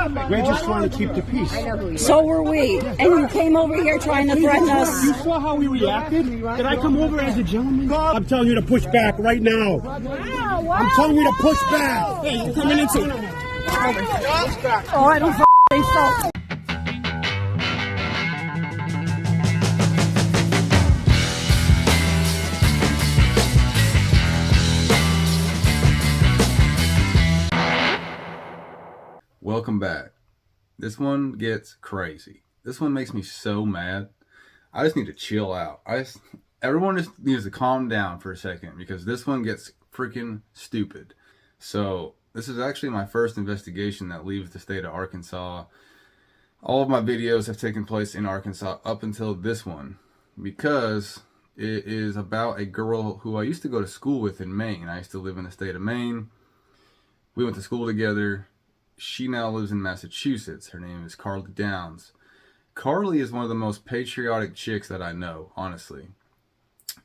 We're just trying to keep the peace. So were we. And you came over here trying to threaten us. You saw how we reacted? Did I come over as a gentleman? I'm telling you to push back right now. Wow. I'm telling you to push back. Hey, you're coming into it. Oh, I don't think so. Welcome back. This one gets crazy. This one makes me so mad. I just need to chill out. Everyone just needs to calm down for a second because this one gets freaking stupid. So this is actually my first investigation that leaves the state of Arkansas. All of my videos have taken place in Arkansas up until this one because it is about a girl who I used to go to school with in Maine. I used to live in the state of Maine. We went to school together. She now lives in Massachusetts. Her name is Carly Downs. Carly is one of the most patriotic chicks that I know, honestly.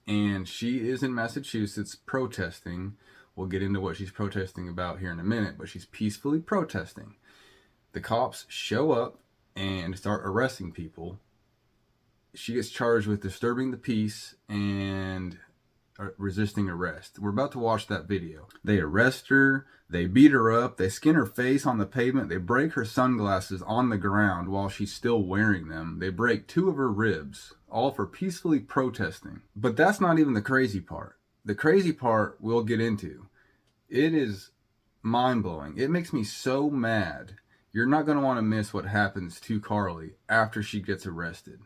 And she is in Massachusetts protesting. We'll get into what she's protesting about here in a minute, but she's peacefully protesting. The cops show up and start arresting people. She gets charged with disturbing the peace and resisting arrest. We're about to watch that video. They arrest her, they beat her up, they skin her face on the pavement, they break her sunglasses on the ground while she's still wearing them. They break 2 of her ribs, all for peacefully protesting. But that's not even the crazy part. The crazy part we'll get into. It is mind-blowing. It makes me so mad. You're not going to want to miss what happens to Carly after she gets arrested.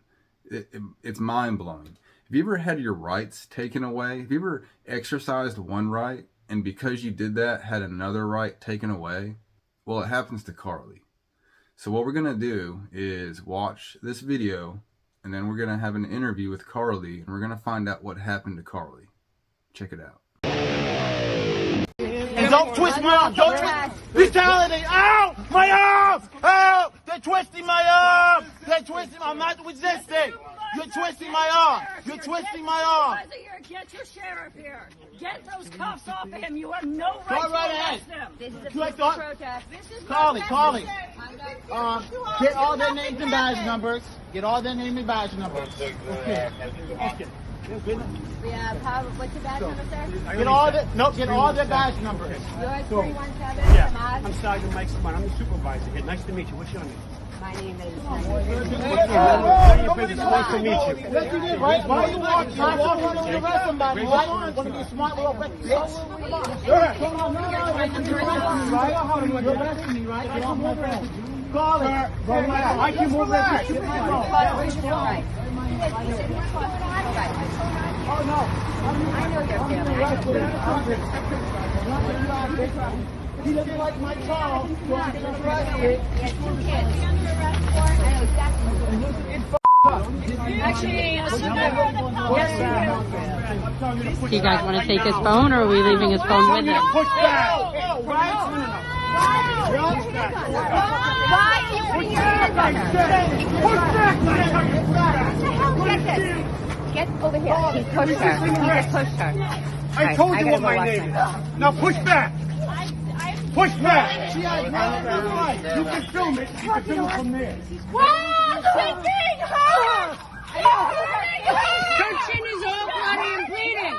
It's mind-blowing. Have you ever had your rights taken away? Have you ever exercised one right and because you did that had another right taken away? Well, it happens to Carly. So what we're going to do is watch this video and then we're going to have an interview with Carly and we're going to find out what happened to Carly. Check it out. And don't twist my arm. Don't twist. Brutality. Ow! My arm! Ow! They're twisting my arm. They're twisting. I'm not resisting. You're twisting my arm. You're twisting my arm. Get your sheriff here. Get those cuffs off of him. You have no right Go right to ahead. arrest him. This is a peaceful protest. Carly. Get all their names and badge numbers. Get all their names and badge numbers. Okay. We have, what's your badge number, sir? Get all their badge numbers. Yours, 317, Yeah, Samad? I'm Sergeant Mike Samad. I'm the supervisor here. Nice to meet you. What's your name? My name is... Nice to meet you. Yes, you did, right? Why are you walking? You're walking to arrest somebody, right? You want to be smart little bitch. Come on, you're arresting me, right? Get off my phone. Call it. I can move that. Get my phone. Right. Oh, no. I know your family. He doesn't like my child, so I'm going to arrest it. Yes, you can. I know exactly. Actually, Do you guys want to take his phone, or are we leaving his phone with him? Push back. Why are you putting your hands on her? Push back. Get this. Get over here. He pushed her. He just pushed her. I told you what my name is. Now push back. Push back. She has no right. You can film it. You can film it from there. wow, they're hitting her! Her chin is all bloody and bleeding.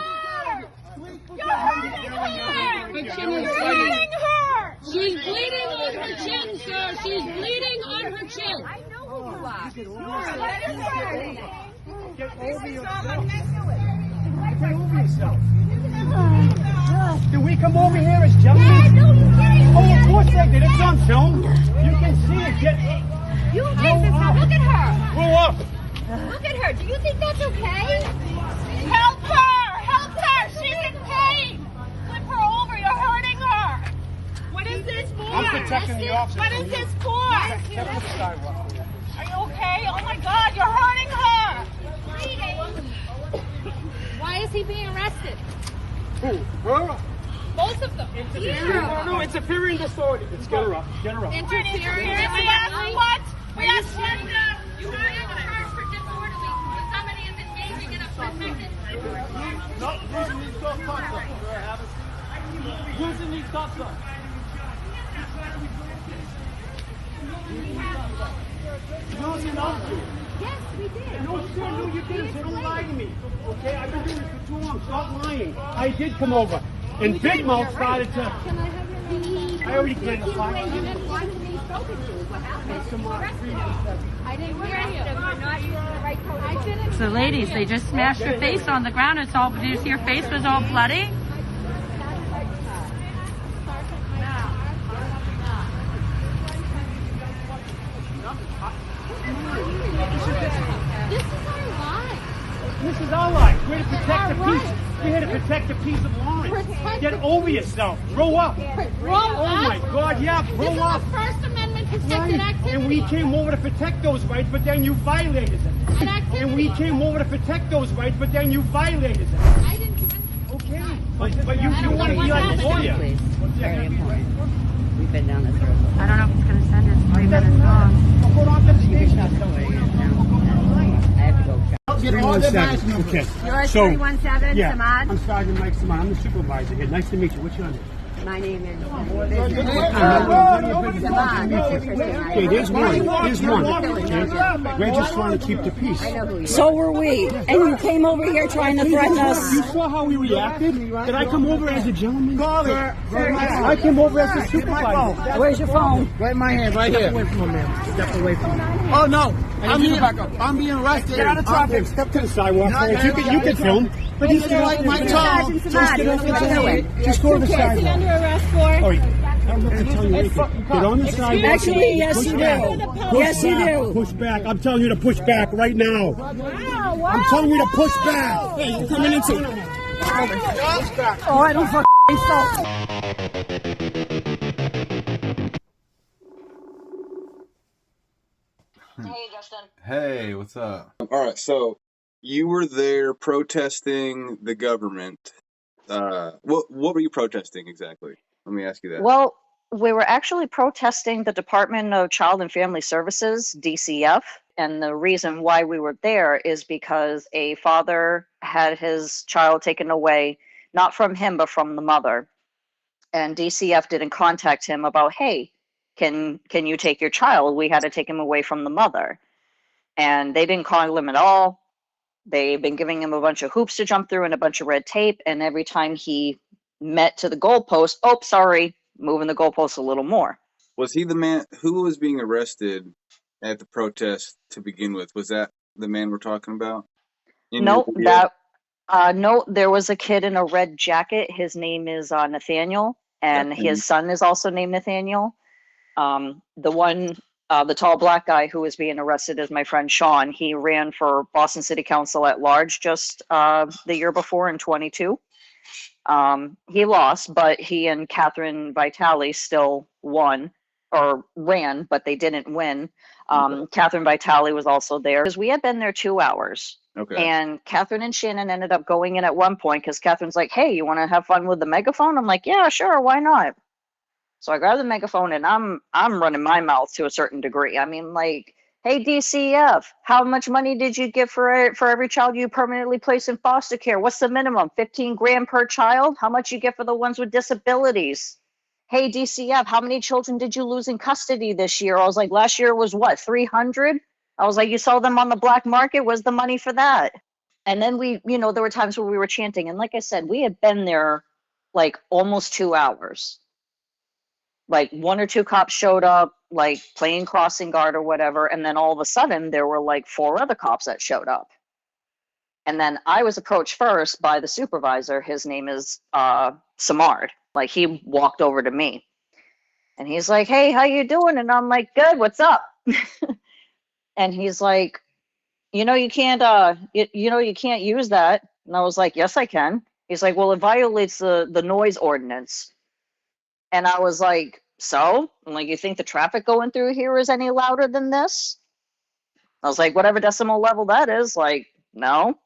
Her chin is bleeding. She's bleeding on her chin, sir. She's bleeding on her chin. I know who you are. Get over yourself. Can we come over here as gentlemen? Oh, of course they did. It's on film. You can see it. You racist now. Look at her. Grow up. Look at her. Do you think that's okay? Help her! Help her! She's in pain! Flip her over, you're hurting her! What is this for? I'm protecting the officer. What is this for? Are you okay? Oh my God, you're hurting her! Why is he being arrested? Who? Her? Both of them. No, interfering in authority. Let's get her up. Get her up. Interfering. We asked what? We asked what? You are charged for disorderly. Somebody is engaging in a protected. No, using these cuffs up. Using these cuffs up. No, you're not. Yes, we did. No, sir, no, you didn't. So don't lie to me. Okay, I've been doing this for too long. Stop lying. I did come over. And Big Mouth started to... Can I have your name? I already did. Why didn't we spoken to? What happened? I didn't hear you. We're not using the right code. I didn't. So ladies, they just smashed her face on the ground. It's all, did you see her face was all bloody? This is our life. We're to protect the peace. We're here to protect the peace of Lawrence. Get over yourself. Grow up. Grow Oh my God, yeah, grow up. This is a First Amendment protected activity. And we came over to protect those rights, but then you violated them. And we came over to protect those rights, but then you violated them. I didn't do anything. Okay. But you want to be like a lawyer. Very important. We've been down this road. I don't know if it's going to send it 3 minutes long. I'll go on to the station. I have to go. Get all the badge numbers. Okay. You're So, 317, yeah, Samad. I'm Sergeant Mike Samad. I'm the supervisor here. Nice to meet you. What's your name? My name is Okay, there's one. There's one. Okay. We're just trying to keep the peace. So were we. And you came over here trying to threaten us. You saw how we reacted? Did I come over as a gentleman? I came over as a supervisor. Where's your phone? Right in my hand, right here. Step away from him, man. Step away from him. Oh no, I'm being arrested. Get out of traffic. Step to the sidewalk. You can film. But you can like my tongue. Just get off the sidewalk. Just go to the sidewalk. Under arrest for? Oh, yeah. I don't have to tell you anything. Get on the sidewalk. Actually, yes, Push you back. do. Push Yes, you back. do. Push back. I'm telling you to push back right now. I'm telling you to push back. Hey, you're coming into. Oh, I don't fucking so. Hey, Justin. Hey, what's up? All right, so you were there protesting the government. What were you protesting exactly? Let me ask you that. Well, we were actually protesting the Department of Child and Family Services, DCF. And the reason why we were there is because a father had his child taken away, not from him, but from the mother. And DCF didn't contact him about, hey, can you take your child? We had to take him away from the mother. And they didn't call him at all. They've been giving him a bunch of hoops to jump through and a bunch of red tape. And every time he met to the goalpost, oh, sorry, moving the goalpost a little more. Was he the man who was being arrested at the protest to begin with? Was that the man we're talking about? No, there was a kid in a red jacket. His name is Nathaniel, and his son is also named Nathaniel. The tall black guy who was being arrested is my friend Sean. He ran for Boston City Council at large just the year before in 22. He lost, but he and Catherine Vitale still won or ran, but they didn't win. Catherine Vitale was also there because we had been there 2 hours. Okay. And Catherine and Shannon ended up going in at one point because Catherine's like, hey, you want to have fun with the megaphone? I'm like, yeah, sure, why not? So I grabbed the megaphone and I'm running my mouth to a certain degree. I mean, like, hey, DCF, how much money did you get for every child you permanently place in foster care? What's the minimum? 15 grand per child? How much you get for the ones with disabilities? Hey, DCF, how many children did you lose in custody this year? I was like, last year was what, 300? I was like, you sold them on the black market? Where's the money for that? And then there were times where we were chanting. And like I said, we had been there like almost 2 hours. Like 1 or 2 cops showed up, like playing crossing guard or whatever. And then all of a sudden there were like 4 other cops that showed up. And then I was approached first by the supervisor. His name is Samard. Like he walked over to me and he's like, hey, how you doing? And I'm like, good, what's up? And he's like, you can't use that. And I was like, yes, I can. He's like, well, it violates the noise ordinance. And I was like, so? I'm like, you think the traffic going through here is any louder than this? I was like, whatever decimal level that is, like, no.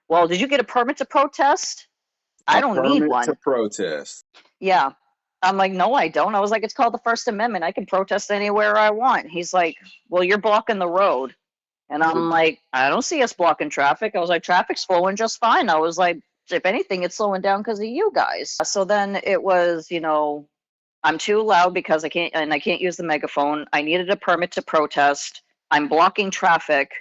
Well, did you get a permit to protest? I don't need one. To protest. Yeah. I'm like, no, I don't. I was like, it's called the First Amendment. I can protest anywhere I want. He's like, well, you're blocking the road. And I'm like, I don't see us blocking traffic. I was like, traffic's flowing just fine. I was like, if anything, it's slowing down because of you guys. So then it was, I'm too loud because I can't use the megaphone. I needed a permit to protest. I'm blocking traffic.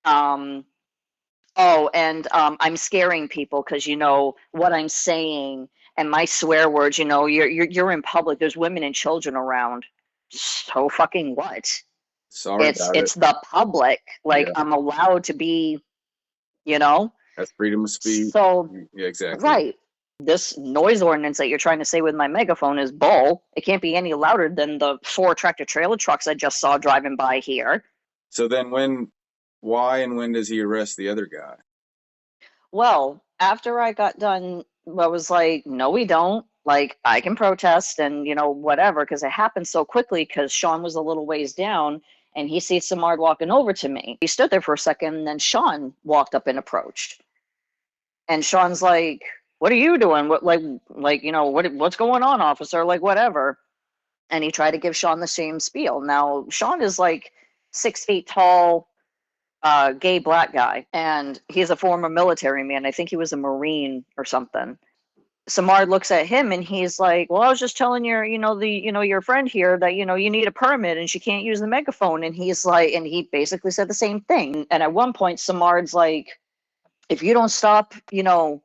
Oh, and I'm scaring people because you know what I'm saying and my swear words. You know, you're in public. There's women and children around. So fucking what? Sorry about it. It's the public. Like Yeah. I'm allowed to be, you know. That's freedom of speech. So Yeah, exactly. right. This noise ordinance that you're trying to say with my megaphone is bull. It can't be any louder than the 4 tractor trailer trucks I just saw driving by here. So then why and when does he arrest the other guy? Well, after I got done, I was like, no, we don't. Like, I can protest and, you know, whatever, because it happened so quickly because Sean was a little ways down and he sees Samard walking over to me. He stood there for a second and then Sean walked up and approached. And Sean's like, what are you doing? What, like, you know, what's going on, officer? Like, whatever. And he tried to give Sean the same spiel. Now, Sean is like 6 feet tall, gay black guy, and he's a former military man. I think he was a Marine or something. Samard looks at him and he's like, well, I was just telling your friend here that, you know, you need a permit and she can't use the megaphone. And he's like, and he basically said the same thing. And at one point, Samard's like, if you don't stop, you know,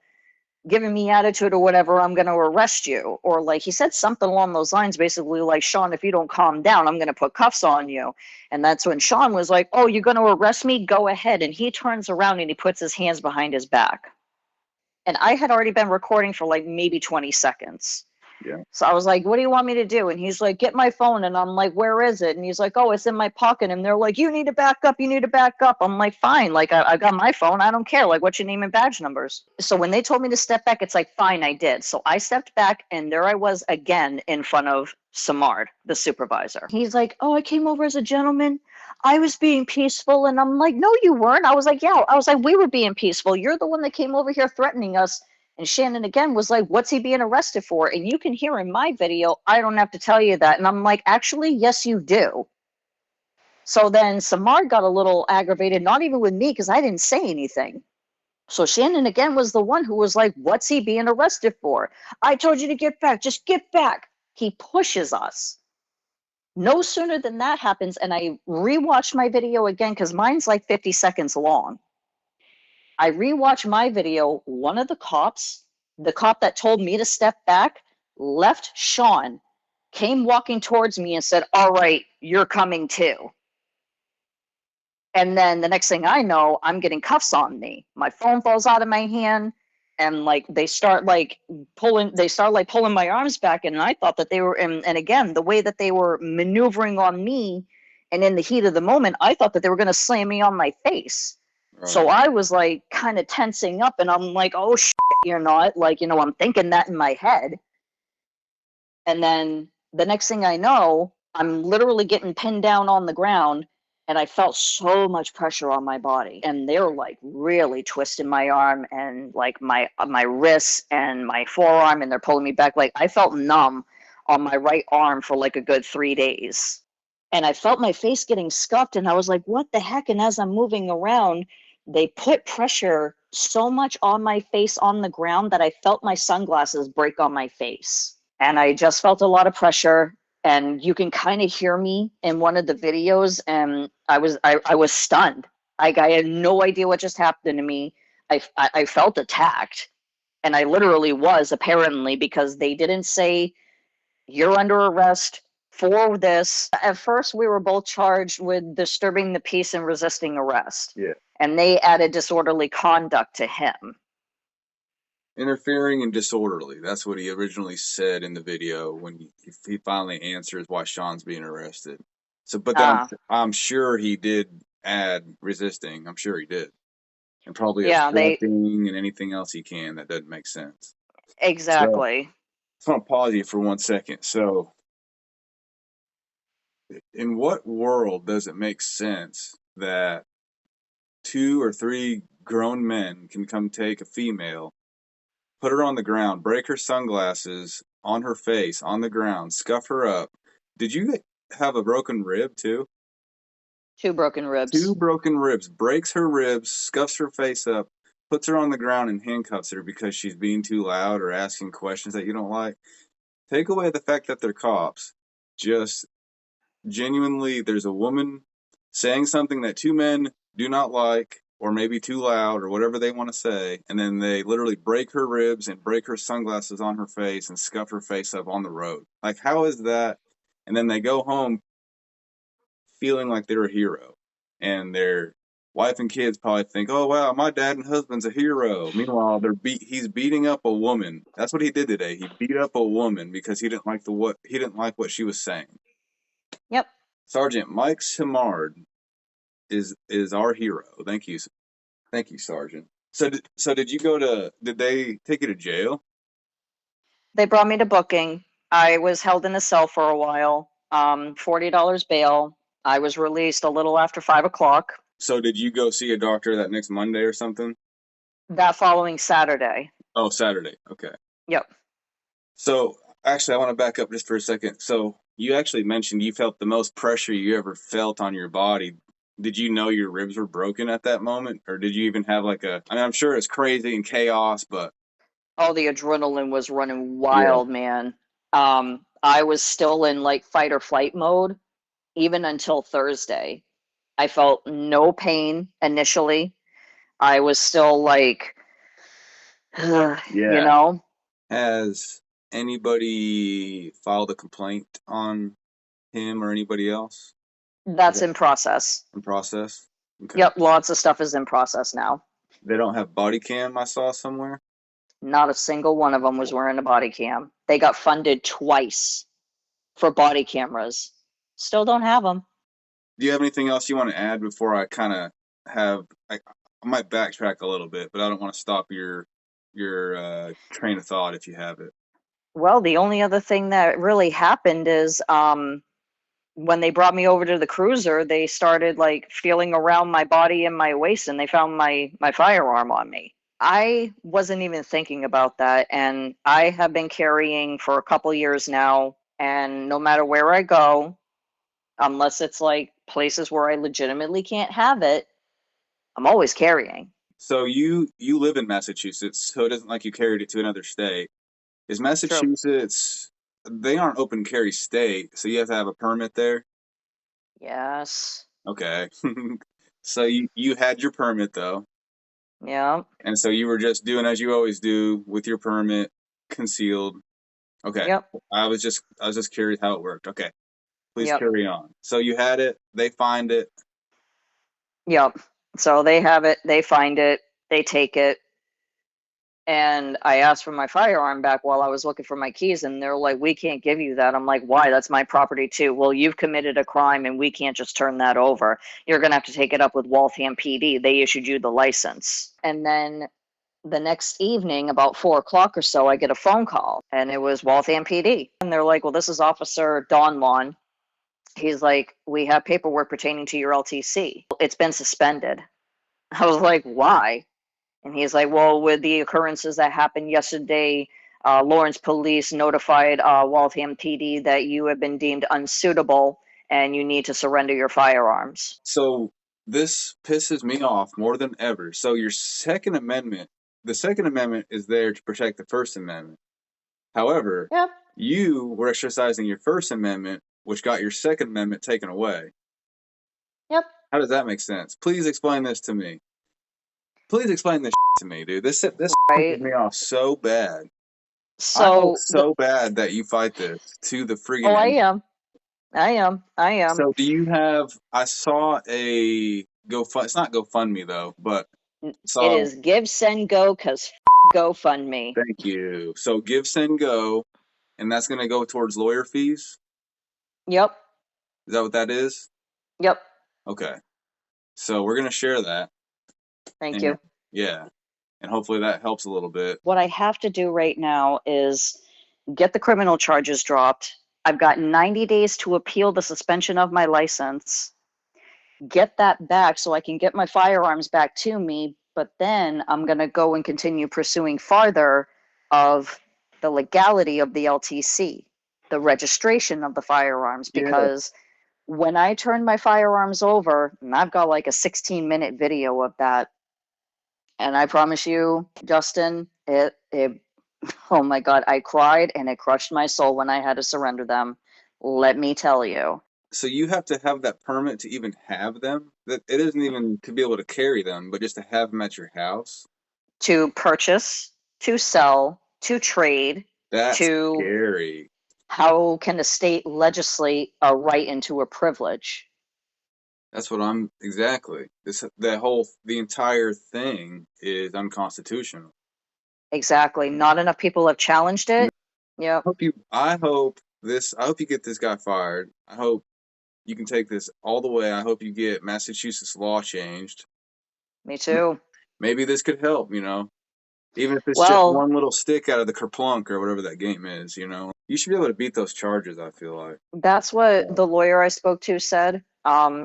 giving me attitude or whatever, I'm going to arrest you. Or like he said something along those lines, basically like, Sean, if you don't calm down, I'm going to put cuffs on you. And that's when Sean was like, oh, you're going to arrest me? Go ahead. And he turns around and he puts his hands behind his back. And I had already been recording for like maybe 20 seconds. Yeah. So I was like, what do you want me to do? And he's like, get my phone. And I'm like, where is it? And he's like, oh, it's in my pocket. And they're like, you need to back up. You need to back up. I'm like, fine. Like, I got my phone. I don't care. Like, what's your name and badge numbers? So when they told me to step back, it's like, fine, I did. So I stepped back and there I was again in front of Samard, the supervisor. He's like, oh, I came over as a gentleman. I was being peaceful. And I'm like, no, you weren't. I was like, yeah. I was like, we were being peaceful. You're the one that came over here threatening us. And Shannon again was like, what's he being arrested for? And you can hear in my video, I don't have to tell you that. And I'm like, actually, yes, you do. So then Samard got a little aggravated, not even with me, because I didn't say anything. So Shannon again was the one who was like, what's he being arrested for? I told you to get back. Just get back. He pushes us. No sooner than that happens, and I rewatched my video again because mine's like 50 seconds long. I rewatched my video. One of the cops, the cop that told me to step back, left Sean, came walking towards me and said, all right, you're coming too. And then the next thing I know, I'm getting cuffs on me. My phone falls out of my hand and like they start pulling my arms back. And I thought that they were, and again, the way that they were maneuvering on me and in the heat of the moment, I thought that they were going to slam me on my face. Right. So I was like kind of tensing up and I'm like, oh shit, you're not, like, you know, I'm thinking that in my head. And then the next thing I know, I'm literally getting pinned down on the ground and I felt so much pressure on my body. And they're like really twisting my arm and like my wrists and my forearm, and they're pulling me back. Like I felt numb on my right arm for like a good 3 days. And I felt my face getting scuffed and I was like, what the heck? And as I'm moving around, they put pressure so much on my face on the ground that I felt my sunglasses break on my face. And I just felt a lot of pressure. And you can kind of hear me in one of the videos. And I was stunned. I had no idea what just happened to me. I felt attacked. And I literally was, apparently, because they didn't say, you're under arrest for this. At first, we were both charged with disturbing the peace and resisting arrest. Yeah. And they added disorderly conduct to him. Interfering and disorderly. That's what he originally said in the video when he finally answers why Sean's being arrested. So, but I'm sure he did add resisting. I'm sure he did. And probably obstructing and anything else he can that doesn't make sense. Exactly. So, I want to pause you for 1 second. So, in what world does it make sense that 2 or 3 grown men can come take a female, put her on the ground, break her sunglasses on her face, on the ground, scuff her up? Did you have a broken rib too? 2 broken ribs. 2 broken ribs. Breaks her ribs, scuffs her face up, puts her on the ground and handcuffs her because she's being too loud or asking questions that you don't like. Take away the fact that they're cops. Just genuinely, there's a woman saying something that two men do not like, or maybe too loud, or whatever they want to say, and then they literally break her ribs and break her sunglasses on her face and scuff her face up on the road. Like, how is that? And then they go home feeling like they're a hero, and their wife and kids probably think, "Oh wow, my dad and husband's a hero." Meanwhile, he's beating up a woman. That's what he did today. He beat up a woman because he didn't like what she was saying. Yep. Sergeant Mike Simard is our hero. Thank you, Sergeant. So did you did they take you to jail? They brought me to booking. I was held in a cell for a while. $40 bail. I was released a little after 5 o'clock. So did you go see a doctor that next Monday or something? That following Saturday. Oh, Saturday. Okay. Yep. So actually, I want to back up just for a second. So you actually mentioned you felt the most pressure you ever felt on your body. Did you know your ribs were broken at that moment? Or did you even have I mean, I'm sure it's crazy and chaos, but. Oh, the adrenaline was running wild, man. I was still in like fight or flight mode, even until Thursday. I felt no pain initially. I was still like, you know. Has anybody filed a complaint on him or anybody else? That's in process. In process? Okay. Yep, lots of stuff is in process now. They don't have body cam, I saw somewhere? Not a single one of them was wearing a body cam. They got funded twice for body cameras. Still don't have them. Do you have anything else you want to add before I kind of have? I might backtrack a little bit, but I don't want to stop your train of thought if you have it. Well, the only other thing that really happened is when they brought me over to the cruiser, they started like feeling around my body and my waist, and they found my firearm on me. I wasn't even thinking about that, and I have been carrying for a couple years now, and no matter where I go, unless it's like places where I legitimately can't have it, I'm always carrying. So you live in Massachusetts, so it isn't like you carried it to another state. Is Massachusetts, they aren't open carry state, so you have to have a permit there? Yes. Okay. So you had your permit though. Yeah. And so you were just doing as you always do with your permit, concealed. Okay. Yep. I was just curious how it worked. Okay. Please Yep. carry on. So you had it, they find it. Yep. So they have it, they find it, they take it. And I asked for my firearm back while I was looking for my keys, and they're like, "We can't give you that." I'm like, "Why? That's my property too." "Well, you've committed a crime and we can't just turn that over. You're going to have to take it up with Waltham PD. They issued you the license." And then the next evening, about 4 o'clock or so, I get a phone call, and it was Waltham PD. And they're like, "Well, this is Officer Donlon." He's like, "We have paperwork pertaining to your LTC. It's been suspended." I was like, "Why?" And he's like, "Well, with the occurrences that happened yesterday, Lawrence Police notified Waltham PD that you have been deemed unsuitable and you need to surrender your firearms." So this pisses me off more than ever. So your Second Amendment, the Second Amendment is there to protect the First Amendment. However, Yep. you were exercising your First Amendment, which got your Second Amendment taken away. Yep. How does that make sense? Please explain this to me. Please explain this to me, dude. This pisses me off so bad. So bad that you fight this to the friggin' Oh, end. I am. So do you have? I saw a GoFund. It's not GoFundMe though, but It is Give, Send, Go, because GoFundMe. Thank you. So Give, Send, Go, and that's going to go towards lawyer fees? Yep. Is that what that is? Yep. Okay. So we're going to share that. Thank you. Yeah. And hopefully that helps a little bit. What I have to do right now is get the criminal charges dropped. I've got 90 days to appeal the suspension of my license, get that back so I can get my firearms back to me, but then I'm going to go and continue pursuing farther of the legality of the LTC, the registration of the firearms, because when I turn my firearms over, and I've got like a 16-minute video of that, and I promise you, Justin, it oh my God, I cried and it crushed my soul when I had to surrender them. Let me tell you. So you have to have that permit to even have them? That it isn't even to be able to carry them, but just to have them at your house? To purchase, to sell, to trade, That's to scary. how can the state legislate a right into a privilege? That's what I'm exactly. The entire thing is unconstitutional. Exactly. Not enough people have challenged it. Yep. I hope you get this guy fired. I hope you can take this all the way. I hope you get Massachusetts law changed. Me too. Maybe this could help, even if it's just Well, one little stick out of the kerplunk or whatever that game is, You should be able to beat those charges, I feel like. that's what the lawyer I spoke to said.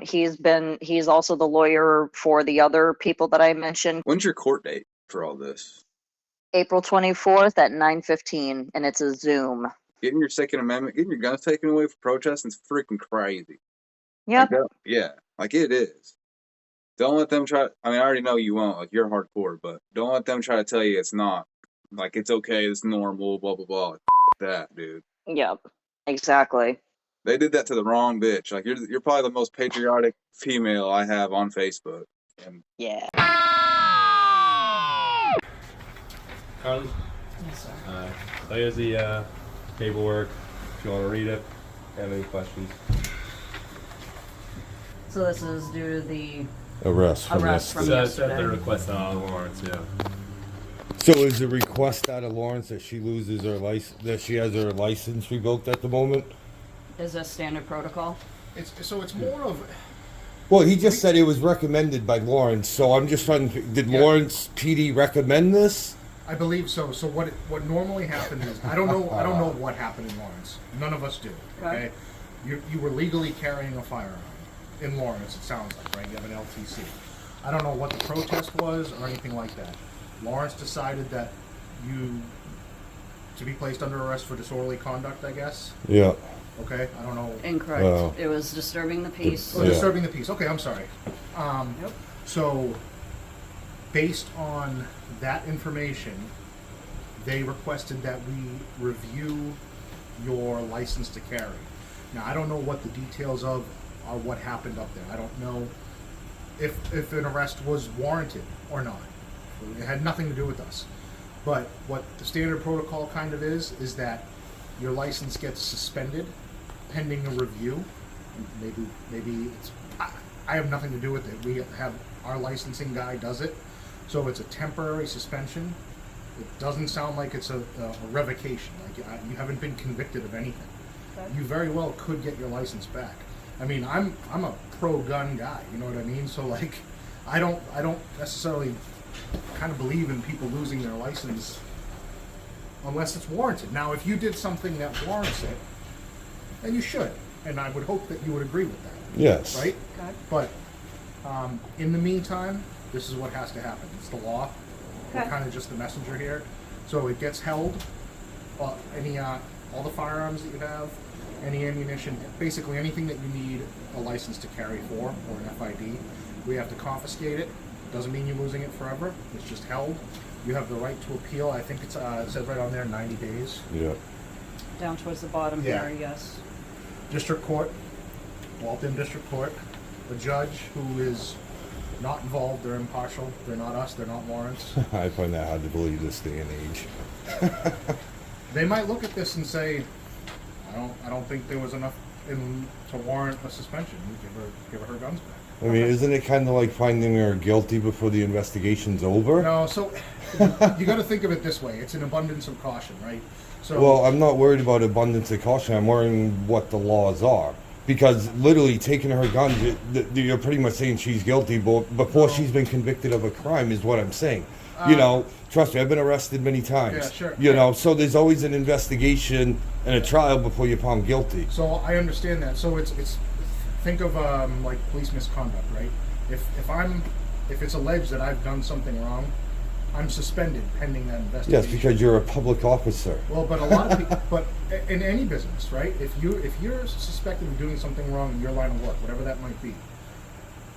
He's also the lawyer for the other people that I mentioned. When's your court date for all this? April 24th at 9:15, and it's a Zoom. Getting your Second Amendment, getting your guns taken away for protesting is freaking crazy. Yep. Yeah, like it is. Don't let them try. I mean, I already know you won't. Like, you're hardcore, but don't let them try to tell you it's not. Like, it's okay, it's normal, blah, blah, blah. Like, that, dude. Yep. Exactly. They did that to the wrong bitch. Like, you're probably the most patriotic female I have on Facebook. And yeah. Carly? Yes, sir. So here's the paperwork. If you want to read it, have any questions? So this is due to the arrest from yesterday. The request out of Lawrence, yeah. So is the request out of Lawrence that she loses her license, that she has her license revoked at the moment? Is this standard protocol? It's more of. Well, he just said it was recommended by Lawrence, so I'm just trying to. Did Lawrence PD recommend this? I believe so. So what normally happens is I don't know what happened in Lawrence. None of us do. Okay, you were legally carrying a firearm in Lawrence. It sounds like, right? You have an LTC. I don't know what the protest was or anything like that. Lawrence decided that you to be placed under arrest for disorderly conduct, I guess. Yeah. Okay, I don't know. Incorrect. It was disturbing the peace. Oh, disturbing the peace. Okay, I'm sorry. So, based on that information, they requested that we review your license to carry. Now, I don't know what the details of are what happened up there. I don't know if an arrest was warranted or not. It had nothing to do with us. But what the standard protocol kind of is that your license gets suspended pending a review. Maybe it's I have nothing to do with it. We have our licensing guy does it. So it's a temporary suspension. It doesn't sound like it's a revocation. Like you haven't been convicted of anything. Okay. You very well could get your license back. I mean, I'm a pro-gun guy. You know what I mean? So like, I don't necessarily kind of believe in people losing their license unless it's warranted. Now, if you did something that warrants it, then you should, and I would hope that you would agree with that. Yes. Right? Okay. But in the meantime, this is what has to happen. It's the law. Okay. We're kind of just the messenger here. So it gets held. All the firearms that you have, any ammunition, basically anything that you need a license to carry for, or an FID, we have to confiscate it. Doesn't mean you're losing it forever. It's just held. You have the right to appeal. I think it says right on there 90 days. Yeah. Down towards the bottom there, yes. District Court, Waltham District Court, a judge who is not involved, they're impartial, they're not us, they're not Lawrence. I find that hard to believe this day and age. They might look at this and say, I don't think there was enough to warrant a suspension. Give her guns back. I mean, isn't it kind of like finding her guilty before the investigation's over? No, so you got to think of it this way. It's an abundance of caution, right? So, well, I'm not worried about abundance of caution. I'm worrying what the laws are. Because literally taking her guns, you're pretty much saying she's guilty before she's been convicted of a crime is what I'm saying. Trust me, I've been arrested many times. Yeah, sure. You know, so there's always an investigation and a trial before you're found guilty. So I understand that. So it's think of like police misconduct, right? If it's alleged that I've done something wrong, I'm suspended pending that investigation. Yes, because you're a public officer. Well, but a lot of people, but in any business, right? If you're suspected of doing something wrong in your line of work, whatever that might be,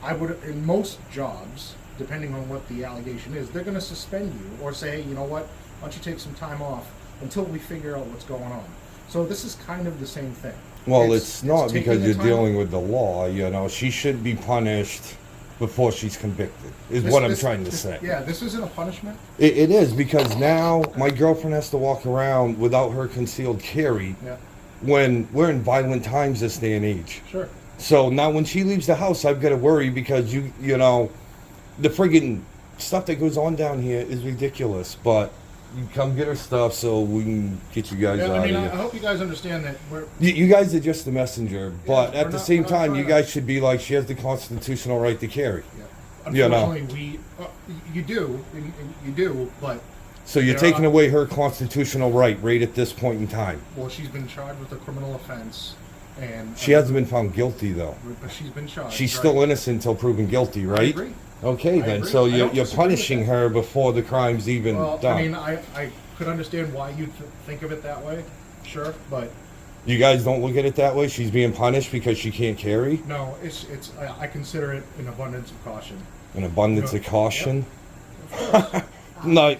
I would, in most jobs, depending on what the allegation is, they're going to suspend you or say, hey, you know what? Why don't you take some time off until we figure out what's going on? So this is kind of the same thing. Well, it's not taking because the you're time. dealing with the law. You know, she should be punished before she's convicted. Is what I'm trying to say. Yeah, this isn't a punishment. It is, because now my girlfriend has to walk around without her concealed carry Yeah. when we're in violent times this day and age. Sure. So now when she leaves the house, I've got to worry because you know, the friggin' stuff that goes on down here is ridiculous. But you come get her stuff so we can get you guys Yeah, out I mean, of I here. hope you guys understand that we're. You guys are just the messenger, but we're at the not- same we're not time, you trying guys should be like, she has the constitutional right to carry. Yeah. You know. Unfortunately, you do, and you do, but. So you're there taking are- away her constitutional right at this point in time. Well, she's been charged with a criminal offense, and She hasn't been found guilty, though. But she's been charged. She's right? still innocent until proven guilty, right? I agree. Okay, I then. agree. So I you're, don't you're disagree with punishing that. her before the crime's even Well, done. I mean, I could understand why you think of it that way, sure, but You guys don't look at it that way? She's being punished because she can't carry? no, it's I consider it an abundance of caution. An abundance No. of caution? Yep.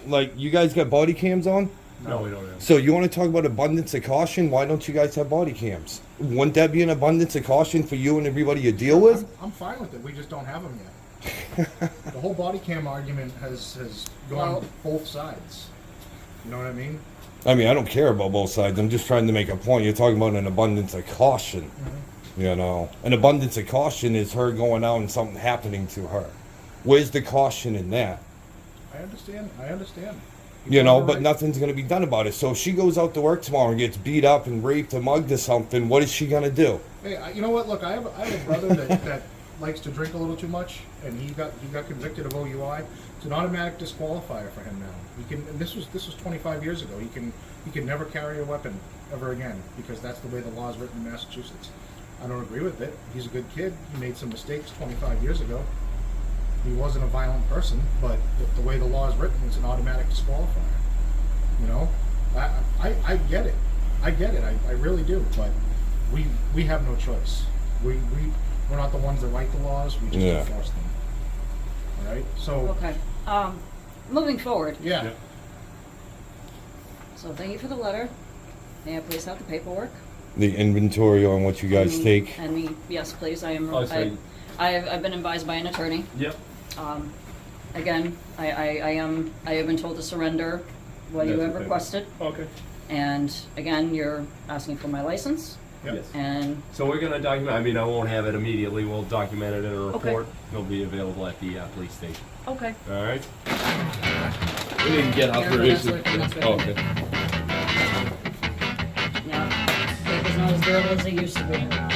Like, you guys got body cams on? No, we don't have. So you want to talk about abundance of caution? Why don't you guys have body cams? Wouldn't that be an abundance of caution for you and everybody you deal with? I'm fine with it. We just don't have them yet. The whole body cam argument has gone Well- both sides. You know what I mean? I mean, I don't care about both sides. I'm just trying to make a point. You're talking about an abundance of caution. Mm-hmm. You know, an abundance of caution is her going out and something happening to her. Where's the caution in that? I understand. You know, You're but right. nothing's going to be done about it. So if she goes out to work tomorrow and gets beat up and raped or mugged or something, what is she going to do? Hey, you know what? Look, I have a brother that likes to drink a little too much, and he got convicted of OUI. It's an automatic disqualifier for him now. He can. And this was 25 years ago. He can never carry a weapon ever again because that's the way the law is written in Massachusetts. I don't agree with it. He's a good kid. He made some mistakes 25 years ago. He wasn't a violent person, but the way the law is written, it's an automatic disqualifier. You know, I get it. I get it. I really do. But we have no choice. We're not the ones that write the laws. We just enforce them. All right. So. Okay. Moving forward. Yeah. So thank you for the letter. May I please have the paperwork? The inventory on what you guys take? And yes, please. I am. Oh, sorry. I've been advised by an attorney. Yep. Again, I have been told to surrender what you That's have okay. requested. Okay. And again, you're asking for my license. Yes. And So we're gonna document. I mean, I won't have it immediately. We'll document it in a Okay. report. It'll be available at the police station. okay. All right. We didn't get Yeah, authorization. that's what- Oh, okay. Yeah, paper's not as durable as they used to be.